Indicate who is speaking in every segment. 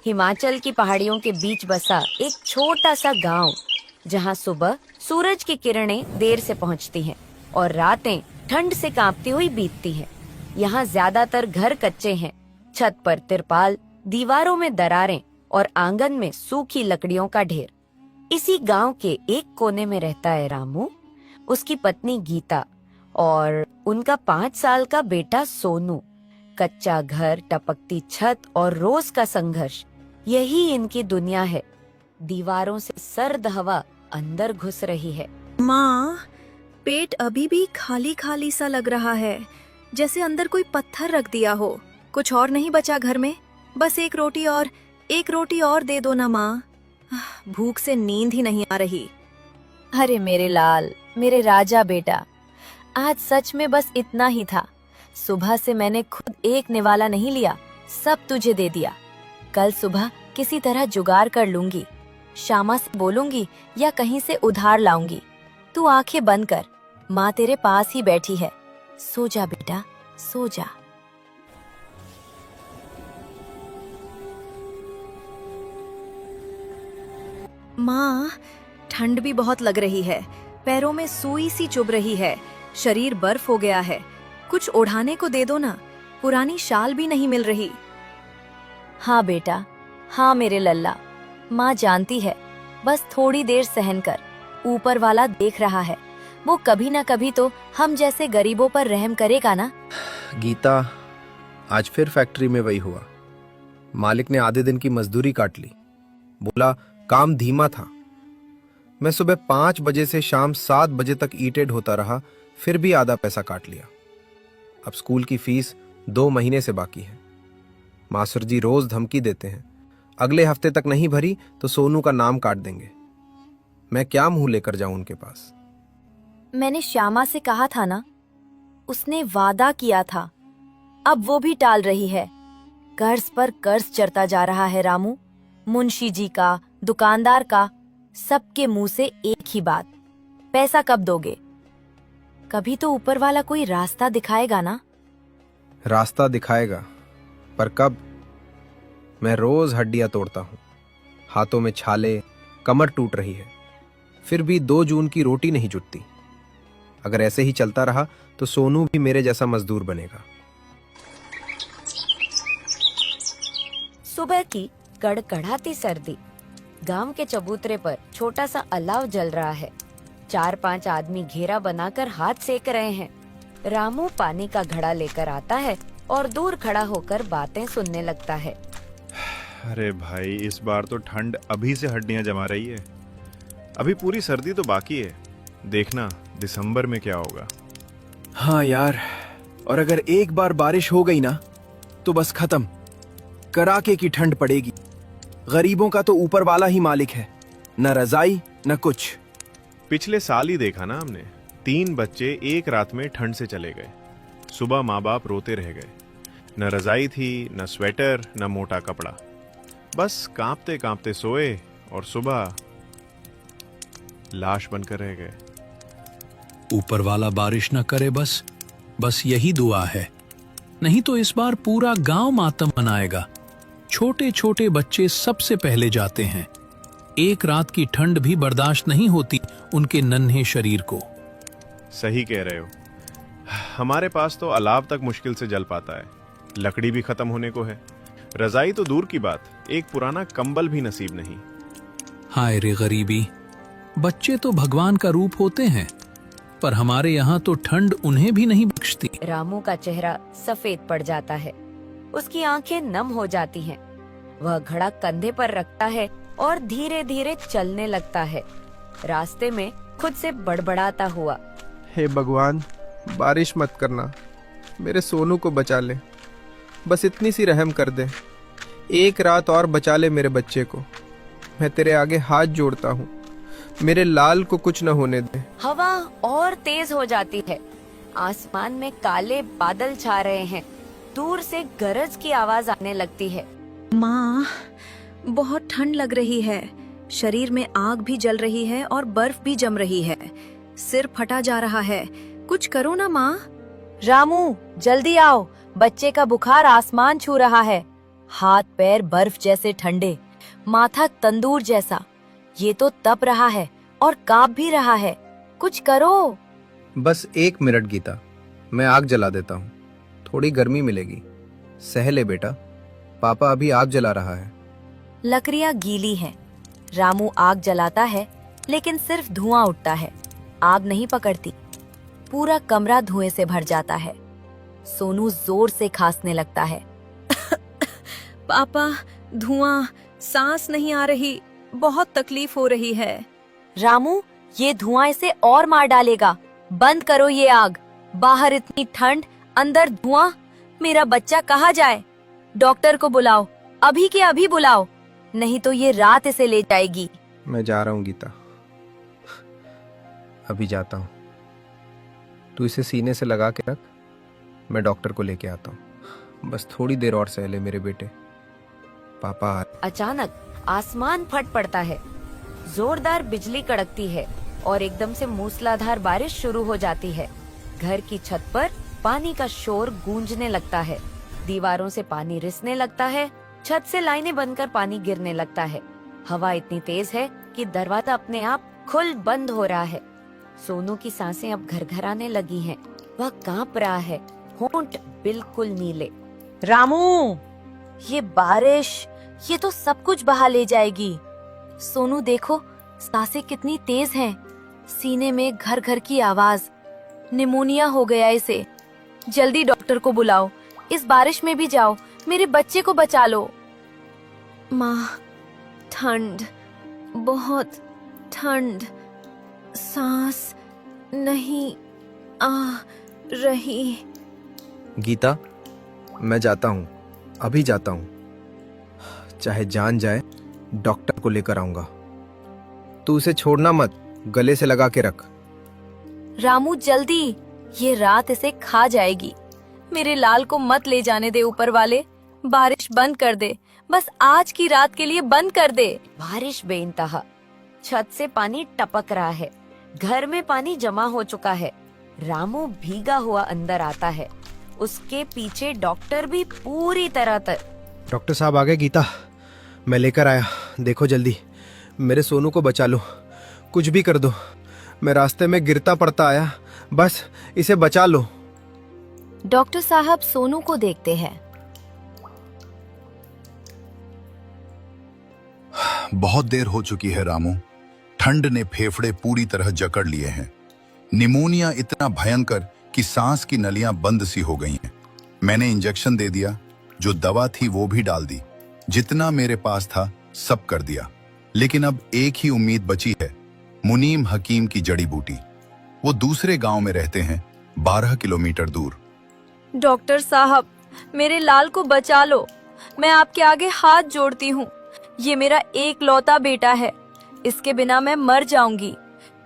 Speaker 1: हिमाचल की पहाड़ियों के बीच बसा एक छोटा सा गांव, जहां सुबह सूरज की किरणें देर से पहुंचती हैं और रातें ठंड से कांपती हुई बीतती हैं। यहाँ ज्यादातर घर कच्चे हैं, छत पर तिरपाल, दीवारों में दरारें और आंगन में सूखी लकड़ियों का ढेर। इसी गांव के एक कोने में रहता है रामू, उसकी पत्नी गीता और उनका 5 साल का बेटा सोनू। कच्चा घर, टपकती छत और रोज का संघर्ष, यही इनकी दुनिया है। दीवारों से सर्द हवा अंदर घुस रही है।
Speaker 2: माँ, पेट अभी भी खाली खाली सा लग रहा है, जैसे अंदर कोई पत्थर रख दिया हो। कुछ और नहीं बचा घर में? बस एक रोटी और दे दो ना माँ। भूख से नींद ही नहीं आ रही।
Speaker 1: अरे मेरे लाल, मेरे राजा बेटा, आज सच में बस इतना ही था। सुबह से मैंने खुद एक निवाला नहीं लिया, सब तुझे दे दिया। कल सुबह किसी तरह जुगाड़ कर लूंगी, श्यामा से बोलूंगी या कहीं से उधार लाऊंगी। तू आंखें बंद कर, माँ तेरे पास ही बैठी है। सो जा बेटा, सो जा।
Speaker 2: माँ, ठंड भी बहुत लग रही है, पैरों में सुई सी चुभ रही है, शरीर बर्फ हो गया है। कुछ ओढ़ाने को दे दो ना, पुरानी शाल भी नहीं मिल रही।
Speaker 1: हाँ बेटा, हाँ मेरे लल्ला, माँ जानती है, बस थोड़ी देर सहन कर। ऊपर वाला देख रहा है, वो कभी ना कभी तो हम जैसे गरीबों पर रहम करेगा ना।
Speaker 3: गीता, आज फिर फैक्ट्री में वही हुआ। मालिक ने आधे दिन की मजदूरी काट ली, बोला काम धीमा था। मैं सुबह 5 बजे से शाम 7 बजे तक ईंटें ढोता रहा, फिर भी आधा पैसा काट लिया। अब स्कूल की फीस 2 महीने से बाकी है। मास्टर जी रोज धमकी देते हैं, अगले हफ्ते तक नहीं भरी तो सोनू का नाम काट देंगे। मैं क्या मुंह लेकर जाऊं उनके पास?
Speaker 1: मैंने श्यामा से कहा था ना, उसने वादा किया था, अब वो भी टाल रही है। कर्ज पर कर्ज चढ़ता जा रहा है रामू। मुंशी जी का, दुकानदार का, सबके मुंह से एक ही बात, पैसा कब दोगे? कभी तो ऊपर वाला कोई रास्ता दिखाएगा ना।
Speaker 3: रास्ता दिखाएगा, पर कब? मैं रोज हड्डियां तोड़ता हूं, हाथों में छाले, कमर टूट रही है, फिर भी 2 जून की रोटी नहीं जुटती। अगर ऐसे ही चलता रहा तो सोनू भी मेरे जैसा मजदूर बनेगा।
Speaker 1: सुबह की कड़कड़ाती सर्दी, गांव के चबूतरे पर छोटा सा अलाव जल रहा है। 4-5 आदमी घेरा बनाकर हाथ सेक रहे हैं। रामू पानी का घड़ा लेकर आता है और दूर खड़ा होकर बातें सुनने लगता है।
Speaker 4: अरे भाई, इस बार तो ठंड अभी से हड्डियां जमा रही है। अभी पूरी सर्दी तो बाकी है, देखना दिसंबर में क्या होगा।
Speaker 5: हाँ यार, और अगर एक बार बारिश हो गई ना तो बस खत्म, कड़ाके की ठंड पड़ेगी। गरीबों का तो ऊपर वाला ही मालिक है, न रजाई न कुछ।
Speaker 4: पिछले साल ही देखा ना हमने, 3 बच्चे एक रात में ठंड से चले गए। सुबह माँ बाप रोते रह गए, न रजाई थी, न स्वेटर, न मोटा कपड़ा, बस कांपते कांपते सोए और सुबह लाश बनकर रह गए।
Speaker 6: ऊपर वाला बारिश न करे, बस यही दुआ है। नहीं तो इस बार पूरा गांव मातम मनाएगा। छोटे छोटे बच्चे सबसे पहले जाते हैं। एक रात की ठंड भी बर्दाश्त नहीं होती उनके नन्हे शरीर को।
Speaker 4: सही कह रहे हो, हमारे पास तो अलाव तक मुश्किल से जल पाता है, लकड़ी भी खत्म होने को है। रजाई तो दूर की बात, एक पुराना कंबल भी नसीब नहीं।
Speaker 6: हाय रे गरीबी, बच्चे तो भगवान का रूप होते हैं, पर हमारे यहाँ तो ठंड उन्हें भी नहीं बख्शती।
Speaker 1: रामू का चेहरा सफेद पड़ जाता है, उसकी आंखें नम हो जाती हैं। वह घड़ा कंधे पर रखता है और धीरे धीरे चलने लगता है, रास्ते में खुद से बड़बड़ाता हुआ।
Speaker 3: हे भगवान, बारिश मत करना, मेरे सोनू को बचा ले, बस इतनी सी रहम कर दे। एक रात और बचा ले मेरे बच्चे को, मैं तेरे आगे हाथ जोड़ता हूँ, मेरे लाल को कुछ न होने दे।
Speaker 1: हवा और तेज हो जाती है, आसमान में काले बादल छा रहे हैं, दूर से गरज की आवाज आने लगती है।
Speaker 2: माँ, बहुत ठंड लग रही है, शरीर में आग भी जल रही है और बर्फ भी जम रही है, सिर फटा जा रहा है, कुछ करो ना माँ।
Speaker 1: रामू, जल्दी आओ, बच्चे का बुखार आसमान छू रहा है। हाथ पैर बर्फ जैसे ठंडे, माथा तंदूर जैसा। ये तो तप रहा है और कांप भी रहा है। कुछ करो।
Speaker 3: बस 1 मिनट गीता, मैं आग जला देता हूँ, थोड़ी गर्मी मिलेगी। सह ले बेटा, पापा अभी आग जला रहा है।
Speaker 1: लकड़ियां गीली हैं। रामू आग जलाता है लेकिन सिर्फ धुआं उठता है, आग नहीं पकड़ती। पूरा कमरा धुएं से भर जाता है। सोनू जोर से खांसने लगता है।
Speaker 2: पापा, धुआं, सांस नहीं आ रही, बहुत तकलीफ हो रही है।
Speaker 1: रामू, ये धुआं इसे और मार डालेगा। बंद करो ये आग। बाहर इतनी ठंड, अंदर धुआं। मेरा बच्चा कहाँ जाए? डॉक्टर को बुलाओ, अभी के अभी बुलाओ, नहीं तो ये रात इसे ले जाएगी।
Speaker 3: मैं जा रहा हूँ गीता, अभी जाता हूँ। तू इसे सीने से लगा के रख, मैं डॉक्टर को लेके आता हूँ। बस थोड़ी देर और सह ले मेरे बेटे, पापा आ रहे।
Speaker 1: अचानक आसमान फट पड़ता है। जोरदार बिजली कड़कती है और एकदम से मूसलाधार बारिश शुरू हो जाती है। घर की छत पर पानी का शोर गूंजने लगता है। दीवारों से पानी रिसने लगता है। छत से लाइनें बनकर पानी गिरने लगता है। हवा इतनी तेज है कि दरवाजा अपने आप खुल बंद हो रहा है। सोनू की सांसें अब घरघराने लगी हैं। वह कांप रहा है, होंठ बिल्कुल नीले। रामू, ये बारिश, ये तो सब कुछ बहा ले जाएगी। सोनू देखो, सांसें कितनी तेज हैं। सीने में घर घर की आवाज। निमोनिया हो गया इसे। जल्दी डॉक्टर को बुलाओ। इस बारिश में भी जाओ, मेरे बच्चे को बचा लो।
Speaker 2: माँ, ठंड, बहुत ठंड, सांस नहीं आ रही।
Speaker 3: गीता, मैं जाता हूँ, अभी जाता हूँ। चाहे जान जाए, डॉक्टर को लेकर आऊंगा। तू उसे छोड़ना मत, गले से लगा के रख।
Speaker 1: रामू जल्दी, ये रात इसे खा जाएगी। मेरे लाल को मत ले जाने दे ऊपर वाले। बारिश बंद कर दे, बस आज की रात के लिए बंद कर दे। बारिश बेइंतहा। छत से पानी टपक रहा है। घर में पानी जमा हो चुका है। रामू भीगा हुआ अंदर आता है। उसके पीछे डॉक्टर भी पूरी तरह
Speaker 3: डॉक्टर साहब आ गए गीता, मैं लेकर आया। देखो जल्दी, मेरे सोनू को बचा लो, कुछ भी कर दो। मैं रास्ते में गिरता पड़ता आया, बस इसे बचा लो।
Speaker 1: डॉक्टर साहब सोनू को देखते हैं।
Speaker 7: बहुत देर हो चुकी है रामू। ठंड ने फेफड़े पूरी तरह जकड़ लिए हैं। निमोनिया इतना भयंकर कि सांस की नलियां बंद सी हो गई हैं। मैंने इंजेक्शन दे दिया, जो दवा थी वो भी डाल दी। जितना मेरे पास था सब कर दिया, लेकिन अब एक ही उम्मीद बची है, मुनीम हकीम की जड़ी बूटी। वो दूसरे गांव में रहते हैं, 12 किलोमीटर दूर।
Speaker 2: डॉक्टर साहब, मेरे लाल को बचा लो। मैं आपके आगे हाथ जोड़ती हूँ। ये मेरा एकलौता बेटा है। इसके बिना मैं मर जाऊंगी।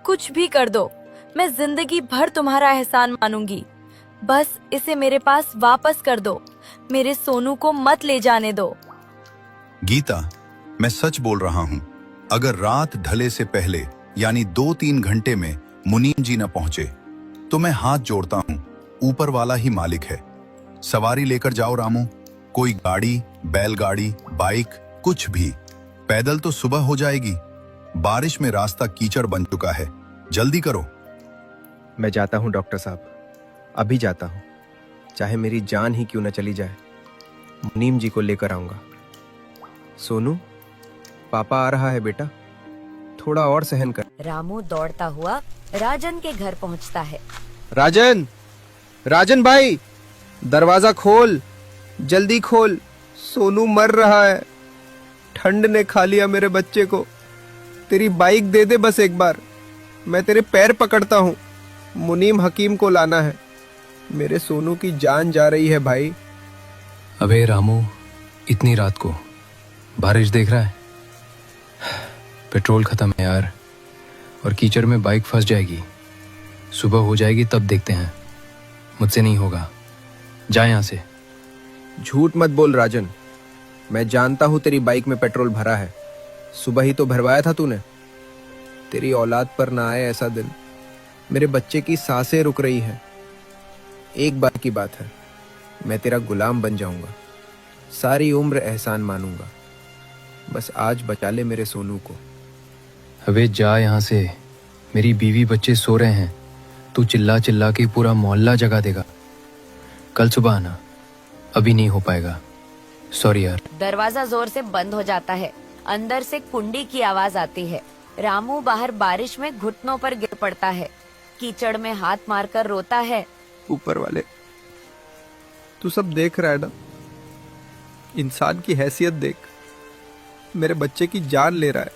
Speaker 2: कुछ भी कर दो, मैं जिंदगी भर तुम्हारा एहसान मानूंगी। बस इसे मेरे पास वापस कर दो। मेरे सोनू को मत ले जाने दो।
Speaker 7: गीता, मैं सच बोल रहा हूँ। अगर रात ढले से पहले यानी 2-3 घंटे में मुनीम जी न पहुंचे तो मैं हाथ जोड़ता हूँ, ऊपर वाला ही मालिक है। सवारी लेकर जाओ रामू, कोई गाड़ी, बैलगाड़ी, बाइक, कुछ भी। पैदल तो सुबह हो जाएगी। बारिश में रास्ता कीचड़ बन चुका है, जल्दी करो।
Speaker 3: मैं जाता हूँ डॉक्टर साहब, अभी जाता हूँ, चाहे मेरी जान ही क्यों न चली जाए। मुनीम जी को लेकर आऊंगा। सोनू, पापा आ रहा है बेटा, थोड़ा और सहन कर।
Speaker 1: रामू दौड़ता हुआ राजन के घर पहुंचता है।
Speaker 3: राजन, राजन भाई, दरवाजा खोल, जल्दी खोल, सोनू मर रहा है। ठंड ने खा लिया मेरे बच्चे को। तेरी बाइक दे दे बस एक बार, मैं तेरे पैर पकड़ता हूँ। मुनीम हकीम को लाना है, मेरे सोनू की जान जा रही है भाई।
Speaker 8: अबे रामू, इतनी रात को बारिश देख रहा है? पेट्रोल खत्म है यार, और कीचड़ में बाइक फंस जाएगी। सुबह हो जाएगी तब देखते हैं। मुझसे नहीं होगा, जा यहाँ से।
Speaker 3: झूठ मत बोल राजन, मैं जानता हूँ तेरी बाइक में पेट्रोल भरा है। सुबह ही तो भरवाया था तूने। तेरी औलाद पर ना आए ऐसा दिन। मेरे बच्चे की सांसें रुक रही है। एक बार की बात है, मैं तेरा गुलाम बन जाऊंगा। सारी उम्र एहसान मानूंगा। बस आज बचा ले मेरे सोनू को।
Speaker 8: अबे जा यहाँ से, मेरी बीवी बच्चे सो रहे हैं। तू चिल्ला चिल्ला के पूरा मोहल्ला जगा देगा। कल सुबह आना, अभी नहीं हो पाएगा। सॉरी यार।
Speaker 1: दरवाजा जोर से बंद हो जाता है। अंदर से कुंडी की आवाज आती है। रामू बाहर बारिश में घुटनों पर गिर पड़ता है। कीचड़ में हाथ मारकर रोता है।
Speaker 3: ऊपर वाले, तू सब देख रहा है ना? इंसान की हैसियत देख। मेरे बच्चे की जान ले रहा है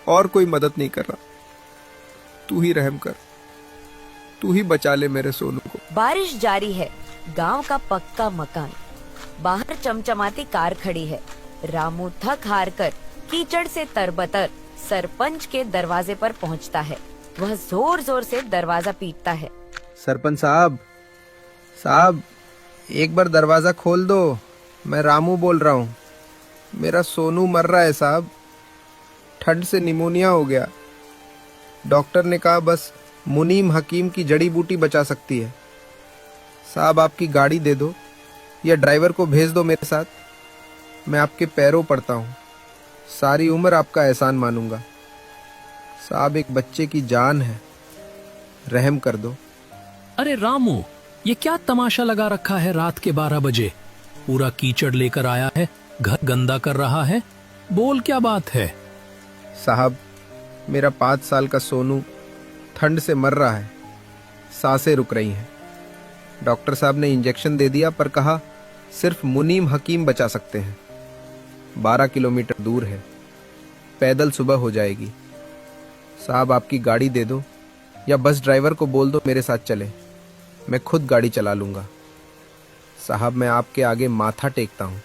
Speaker 3: और कोई मदद नहीं कर रहा। तू ही रहम कर, तू ही बचा ले मेरे सोनू को।
Speaker 1: बारिश जारी है। गांव का पक्का मकान, बाहर चमचमाती कार खड़ी है। रामू थक हार कर कीचड़ से तरबतर सरपंच के दरवाजे पर पहुंचता है। वह जोर जोर से दरवाजा पीटता है।
Speaker 3: सरपंच साहब, साहब एक बार दरवाजा खोल दो। मैं रामू बोल रहा हूँ। मेरा सोनू मर रहा है साहब। ठंड से निमोनिया हो गया। डॉक्टर ने कहा बस मुनीम हकीम की जड़ी बूटी बचा सकती है। साहब आपकी गाड़ी दे दो या ड्राइवर को भेज दो मेरे साथ। मैं आपके पैरों पड़ता हूँ। सारी उम्र आपका एहसान मानूंगा। साहब एक बच्चे की जान है, रहम कर दो।
Speaker 6: अरे रामू, ये क्या तमाशा लगा रखा है? रात के 12 बजे पूरा कीचड़ लेकर आया है, घर गंदा कर रहा है। बोल क्या बात है?
Speaker 3: साहब मेरा 5 साल का सोनू ठंड से मर रहा है। सांसें रुक रही हैं। डॉक्टर साहब ने इंजेक्शन दे दिया पर कहा सिर्फ मुनीम हकीम बचा सकते हैं। 12 किलोमीटर दूर है, पैदल सुबह हो जाएगी। साहब आपकी गाड़ी दे दो या बस ड्राइवर को बोल दो मेरे साथ चले। मैं खुद गाड़ी चला लूंगा। साहब मैं आपके आगे माथा टेकता हूँ।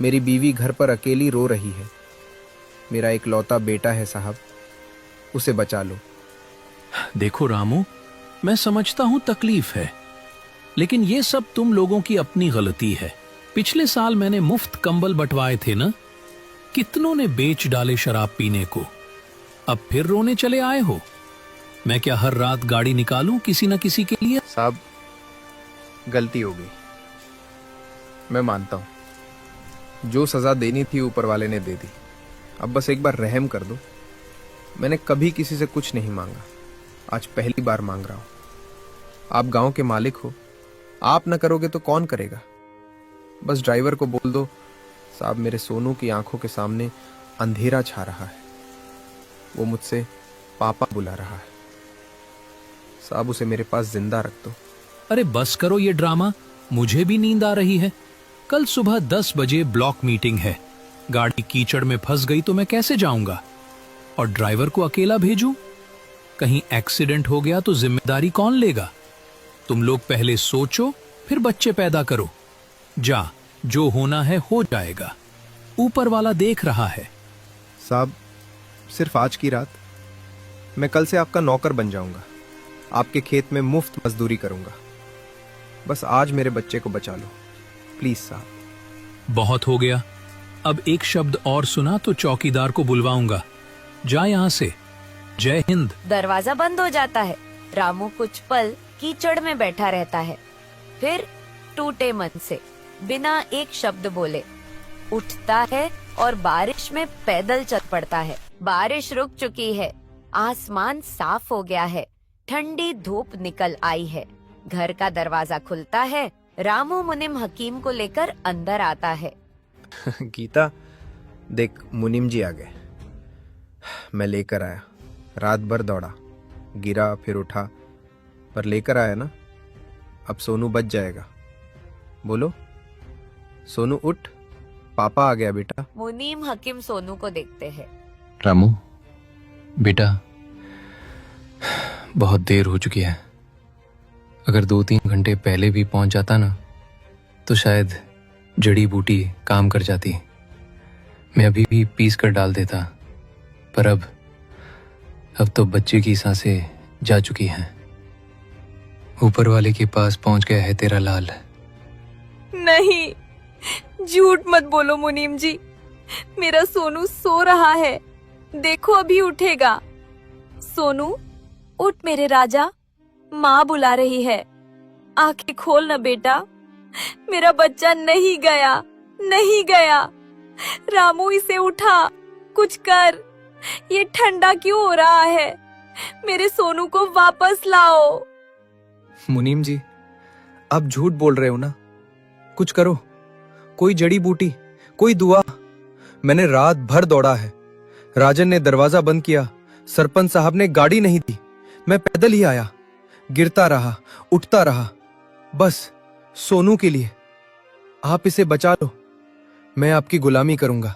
Speaker 3: मेरी बीवी घर पर अकेली रो रही है। मेरा इकलौता बेटा है साहब, उसे बचा लो।
Speaker 6: देखो रामू, मैं समझता हूँ तकलीफ है, लेकिन ये सब तुम लोगों की अपनी गलती है। पिछले साल मैंने मुफ्त कंबल बंटवाए थे ना, कितनों ने बेच डाले शराब पीने को। अब फिर रोने चले आए हो? मैं क्या हर रात गाड़ी निकालूं किसी न किसी के लिए?
Speaker 3: साहब गलती हो गई, मैं मानता हूँ। जो सजा देनी थी ऊपर वाले ने दे दी। अब बस एक बार रहम कर दो। मैंने कभी किसी से कुछ नहीं मांगा, आज पहली बार मांग रहा हूं। आप गांव के मालिक हो, आप न करोगे तो कौन करेगा? बस ड्राइवर को बोल दो साहब मेरे सोनू की आंखों के सामने अंधेरा छा रहा है। वो मुझसे पापा बुला रहा है। साहब उसे मेरे पास जिंदा रख दो।
Speaker 6: अरे बस करो ये ड्रामा, मुझे भी नींद आ रही है। कल सुबह 10 बजे ब्लॉक मीटिंग है। गाड़ी कीचड़ में फंस गई तो मैं कैसे जाऊंगा? और ड्राइवर को अकेला भेजूं? कहीं एक्सीडेंट हो गया तो जिम्मेदारी कौन लेगा? तुम लोग पहले सोचो, फिर बच्चे पैदा करो। जा, जो होना है हो जाएगा। ऊपर वाला देख रहा है।
Speaker 3: साहब सिर्फ आज की रात, मैं कल से आपका नौकर बन जाऊंगा। आपके खेत में मुफ्त मजदूरी करूंगा। बस आज मेरे बच्चे को बचा लो प्लीज साहब।
Speaker 6: बहुत हो गया। अब एक शब्द और सुना तो चौकीदार को बुलवाऊंगा। जा यहां से। जय हिंद।
Speaker 1: दरवाजा बंद हो जाता है। रामू कुछ पल कीचड़ में बैठा रहता है, फिर टूटे मन से बिना एक शब्द बोले उठता है और बारिश में पैदल चल पड़ता है। बारिश रुक चुकी है। आसमान साफ हो गया है। ठंडी धूप निकल आई है। घर का दरवाजा खुलता है। रामू मुनिम हकीम को लेकर अंदर आता है।
Speaker 3: गीता देख, मुनीम जी आ गए। मैं लेकर आया। रात भर दौड़ा, गिरा फिर उठा, पर लेकर आया ना। अब सोनू बच जाएगा। बोलो सोनू उठ, पापा आ गया बेटा।
Speaker 1: मुनीम हकीम सोनू को देखते हैं।
Speaker 8: रामू बेटा, बहुत देर हो चुकी है। अगर 2-3 घंटे पहले भी पहुंच जाता ना तो शायद जड़ी बूटी काम कर जाती। मैं अभी भी पीस कर डाल देता, पर अब तो बच्चे की सांसें जा चुकी हैं। ऊपर वाले के पास पहुंच गया है तेरा लाल।
Speaker 2: नहीं, झूठ मत बोलो मुनीम जी। मेरा सोनू सो रहा है, देखो अभी उठेगा। सोनू उठ मेरे राजा, माँ बुला रही है। आंखें खोल ना बेटा, मेरा बच्चा नहीं गया। नहीं गया। रामू इसे उठा, कुछ कर। ये ठंडा क्यों हो रहा है? मेरे सोनू को वापस लाओ।
Speaker 5: मुनीम जी, आप झूठ बोल रहे हो ना? कुछ करो, कोई जड़ी बूटी, कोई दुआ। मैंने रात भर दौड़ा है। राजन ने दरवाजा बंद किया, सरपंच साहब ने गाड़ी नहीं दी, मैं पैदल ही आया, गिरता रहा, उठता रहा, बस सोनू के लिए। आप इसे बचा लो, मैं आपकी गुलामी करूंगा,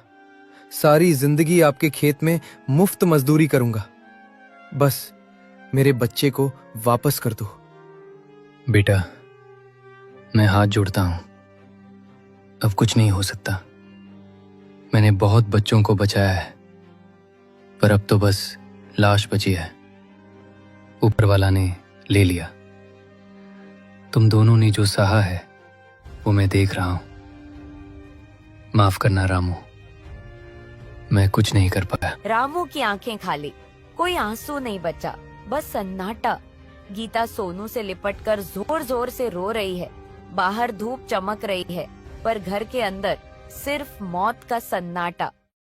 Speaker 5: सारी जिंदगी आपके खेत में मुफ्त मजदूरी करूंगा। बस मेरे बच्चे को वापस कर दो।
Speaker 8: बेटा, मैं हाथ जोड़ता हूं, अब कुछ नहीं हो सकता। मैंने बहुत बच्चों को बचाया है, पर अब तो बस लाश बची है। ऊपर वाला ने ले लिया। तुम दोनों ने जो सहा है वो मैं देख रहा हूं। माफ करना रामू, मैं कुछ नहीं कर पाया।
Speaker 1: रामू की आंखें खाली, कोई आंसू नहीं बचा, बस सन्नाटा। गीता सोनू से लिपटकर जोर जोर से रो रही है। बाहर धूप चमक रही है, पर घर के अंदर सिर्फ मौत का सन्नाटा।